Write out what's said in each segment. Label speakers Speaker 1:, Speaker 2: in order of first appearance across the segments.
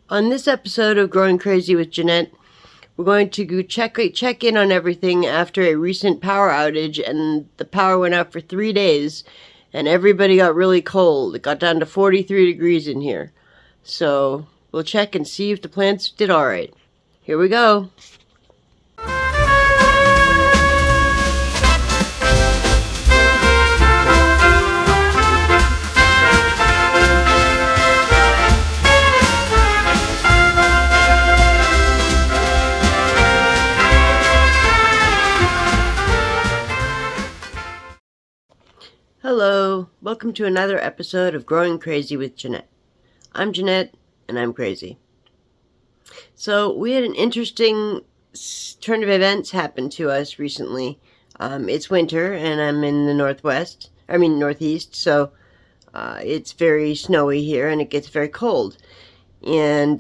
Speaker 1: On this episode of Growing Crazy with Jeanette, we're going to go check in on everything after a recent power outage, and the power went out for 3 days, and everybody got really cold. It got down to 43 degrees in here. So we'll check and see if the plants did all right. Here we go. Hello, welcome to another episode of Growing Crazy with Jeanette. I'm Jeanette, and I'm crazy. So we had an interesting turn of events happen to us recently. It's winter, and I'm in the northeast, so it's very snowy here, and it gets very cold. And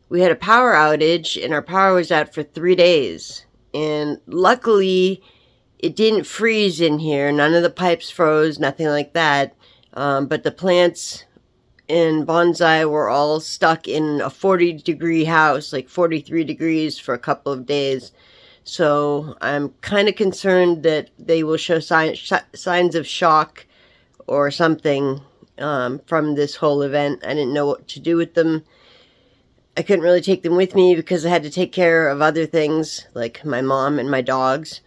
Speaker 1: we had a power outage, and our power was out for 3 days. And luckily, it didn't freeze in here. None of the pipes froze, nothing like that. But the plants in Bonsai were all stuck in a 40-degree house, like 43 degrees for a couple of days. So I'm kind of concerned that they will show signs of shock or something from this whole event. I didn't know what to do with them. I couldn't really take them with me because I had to take care of other things, like my mom and my dogs.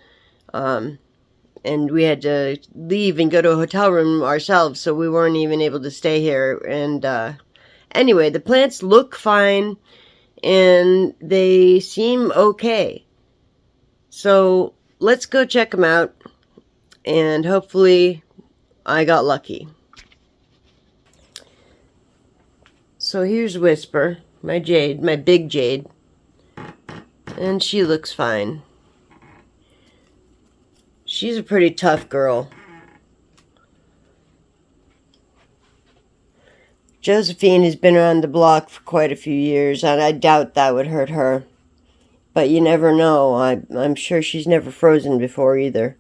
Speaker 1: And we had to leave and go to a hotel room ourselves, so we weren't even able to stay here. And anyway, the plants look fine, and they seem okay. So let's go check them out, and hopefully I got lucky. So here's Whisper, my jade, my big jade, and she looks fine. She's a pretty tough girl. Josephine has been around the block for quite a few years, and I doubt that would hurt her. But you never know. I'm sure she's never frozen before either.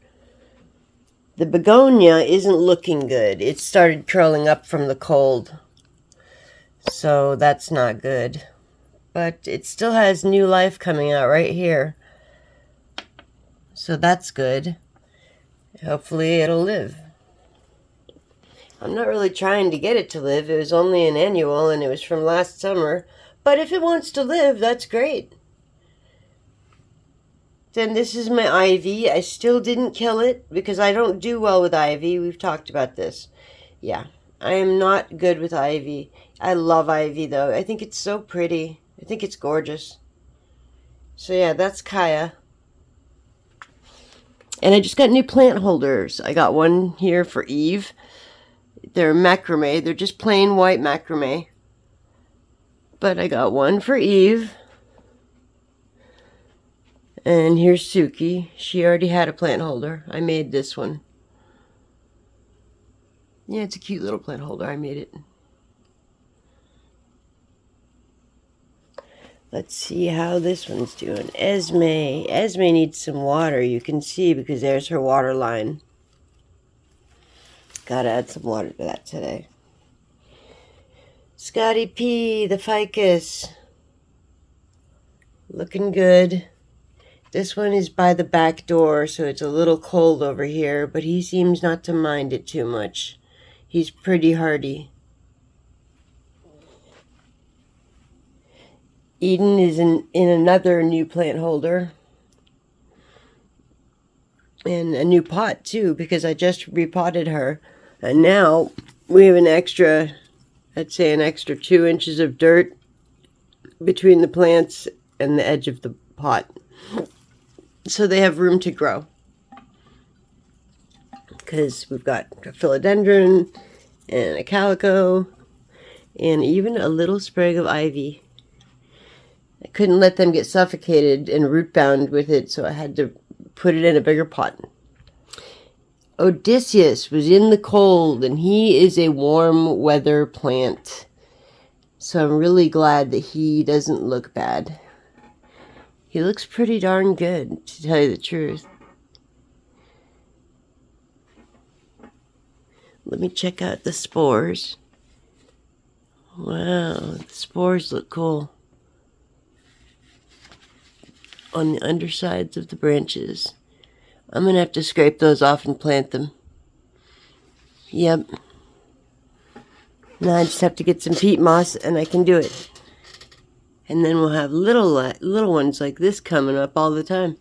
Speaker 1: The begonia isn't looking good. It started curling up from the cold. So that's not good. But it still has new life coming out right here. So that's good. Hopefully it'll live. I'm not really trying to get it to live. It was only an annual and it was from last summer. But if it wants to live, that's great. Then this is my ivy. I still didn't kill it because I don't do well with ivy. We've talked about this. Yeah, I am not good with ivy. I love ivy though. I think it's so pretty. I think it's gorgeous. So yeah, that's Kaya. And I just got new plant holders. I got one here for Eve. They're macrame. They're just plain white macrame. But I got one for Eve. And here's Suki. She already had a plant holder. I made this one. Yeah, it's a cute little plant holder. I made it. Let's see how this one's doing. Esme. Esme needs some water. You can see because there's her water line. Gotta add some water to that today. Scotty P, the ficus. Looking good. This one is by the back door, so it's a little cold over here, but he seems not to mind it too much. He's pretty hardy. Eden is in another new plant holder. And a new pot, too, because I just repotted her. And now we have an extra 2 inches of dirt between the plants and the edge of the pot. So they have room to grow. Because we've got a philodendron and a calico and even a little sprig of ivy. I couldn't let them get suffocated and root bound with it, so I had to put it in a bigger pot. Odysseus was in the cold, and he is a warm weather plant. So I'm really glad that he doesn't look bad. He looks pretty darn good, to tell you the truth. Let me check out the spores. Wow, the spores look cool on the undersides of the branches. I'm going to have to scrape those off and plant them. Yep. Now I just have to get some peat moss and I can do it. And then we'll have little ones like this coming up all the time.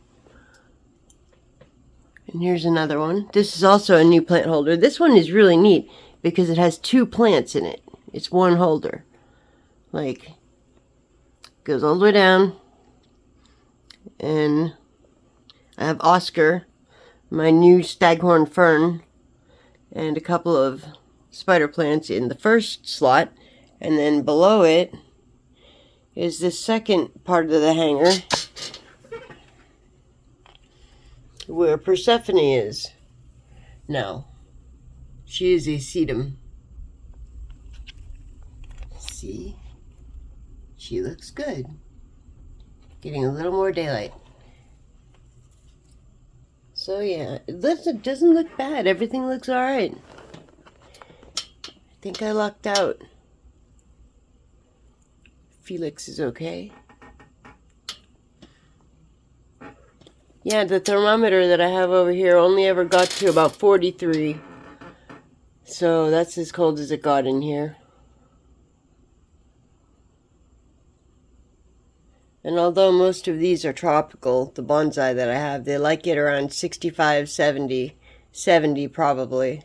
Speaker 1: And here's another one. This is also a new plant holder. This one is really neat because it has 2 plants in it. It's one holder. Like, goes all the way down. And I have Oscar, my new staghorn fern, and a couple of spider plants in the first slot. And then below it is the second part of the hanger where Persephone is. Now, she is a sedum. See? She looks good. Getting a little more daylight. So yeah, it doesn't look bad. Everything looks alright. I think I lucked out. Felix is okay. Yeah, the thermometer that I have over here only ever got to about 43. So that's as cold as it got in here. And although most of these are tropical, the bonsai that I have, they like it around 65, 70 probably.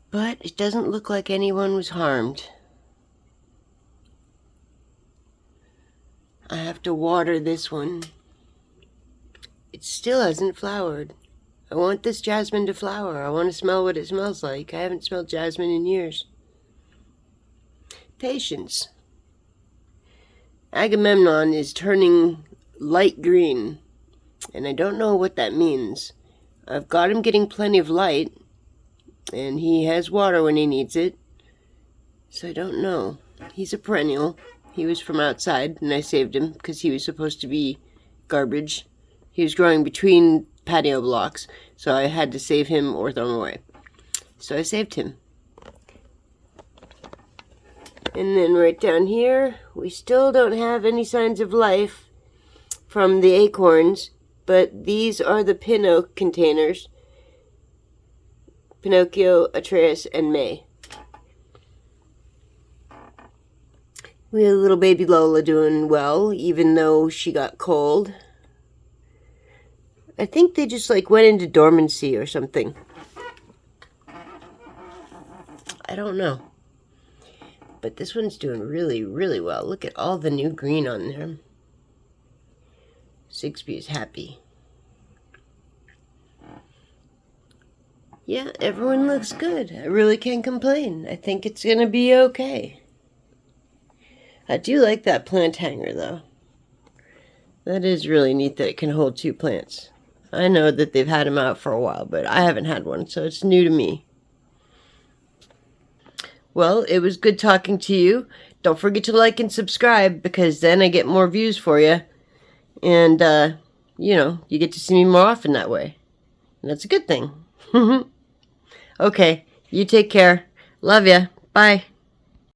Speaker 1: But it doesn't look like anyone was harmed. I have to water this one. It still hasn't flowered. I want this jasmine to flower. I want to smell what it smells like. I haven't smelled jasmine in years. Patience. Agamemnon is turning light green, and I don't know what that means. I've got him getting plenty of light, and he has water when he needs it, so I don't know. He's a perennial. He was from outside, and I saved him because he was supposed to be garbage. He was growing between patio blocks, so I had to save him or throw him away. So I saved him. And then right down here, we still don't have any signs of life from the acorns, but these are the pin oak containers. Pinocchio, Atreus, and May. We had little baby Lola doing well, even though she got cold. I think they just like went into dormancy or something. I don't know. But this one's doing really, really well. Look at all the new green on there. Sigsby is happy. Yeah, everyone looks good. I really can't complain. I think it's going to be okay. I do like that plant hanger, though. That is really neat that it can hold 2 plants. I know that they've had them out for a while, but I haven't had one, so it's new to me. Well, it was good talking to you. Don't forget to like and subscribe, because then I get more views for you. And, you know, you get to see me more often that way. And that's a good thing. Okay, you take care. Love ya. Bye.